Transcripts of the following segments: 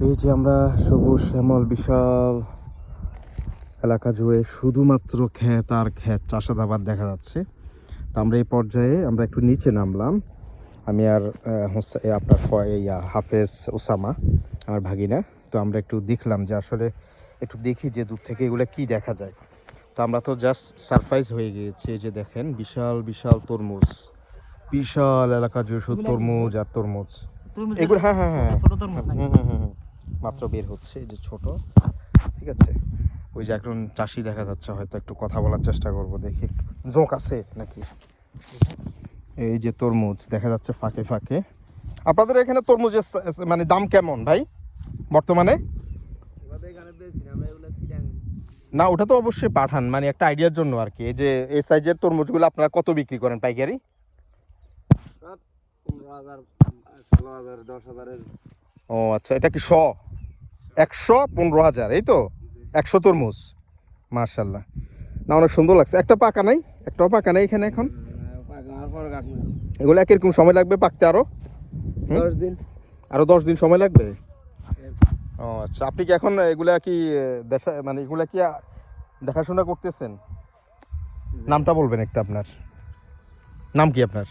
এই যে আমরা সবুজ শ্যামল বিশাল এলাকা জুড়ে শুধুমাত্র ক্ষেত আর ক্ষেত, চাষাবাদ দেখা যাচ্ছে। তো আমরা এই পর্যায়ে আমরা একটু নিচে নামলাম, আমি আর আপনার হাফেজ ওসামা, আমার ভাগিনা। তো আমরা একটু দেখলাম যে আসলে একটু দেখি যে দূর থেকে এগুলো কি দেখা যায়। তো আমরা তো জাস্ট সারপ্রাইজ হয়ে গিয়েছি। এই যে দেখেন বিশাল বিশাল তরমুজ, বিশাল এলাকা জুড়ে শুধু তরমুজ আর তরমুজ। এগুলো হ্যাঁ হ্যাঁ হ্যাঁ মাত্র বের হচ্ছে, এই যে ছোট। ঠিক আছে, ওই যে একজন চাষি দেখা যাচ্ছে, হয়তো একটু কথা বলার চেষ্টা করব, দেখি জোক আছে নাকি। এই যে তরমুজ দেখা যাচ্ছে ফাঁকে ফাঁকে। আপনাদের এখানে তরমুজের মানে দাম কেমন ভাই বর্তমানে? না, ওটা তো অবশ্যই পাঠান, মানে একটা আইডিয়ার জন্য আর কি। এই যে এই সাইজের তরমুজগুলো আপনারা কত বিক্রি করেন পাইকারি? 15,000, 16,000, 10,000। ও আচ্ছা, এটা কি 115,000 এই তো 100 তরমুজ? মার্শাল্লাহ, না অনেক সুন্দর লাগছে। একটা পাকা নাই, একটাও পাকা নাই এখানে এখন। এগুলো কিরকম সময় লাগবে পাকতে? আরো 10 দিন। আরো 10 দিন সময় লাগবে? ও আচ্ছা, আপনি কি এখন এগুলা কি মানে এগুলা কি দেখাশোনা করতেছেন? নামটা বলবেন একটা, আপনার নাম কি আপনার?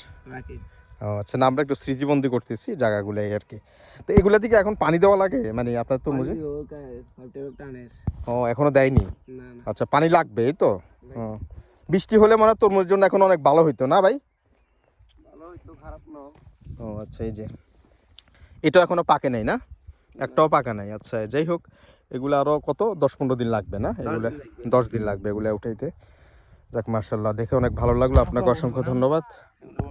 ও আচ্ছা, না আমরা একটু স্মৃতিবন্দি করতেছি জায়গাগুলো আর কি। তো এগুলা দিকে এখন পানি দেওয়া লাগে মানে আপনার তরমুজে? ও এখনো দেয়নি? আচ্ছা, পানি লাগবে এই তো। বৃষ্টি হলে মনে হয় তরমুজের জন্য এখন অনেক ভালো হইতো না ভাই? ও আচ্ছা, এই যে এটা এখনো পাকে নাই না? একটাও পাকা নাই। আচ্ছা যাই হোক, এগুলো আরো কত 10-15 দিন লাগবে না? এগুলা 10 দিন লাগবে এগুলা উঠাইতে। যাক মার্শাল্লাহ, দেখে অনেক ভালো লাগলো। আপনাকে অসংখ্য ধন্যবাদ।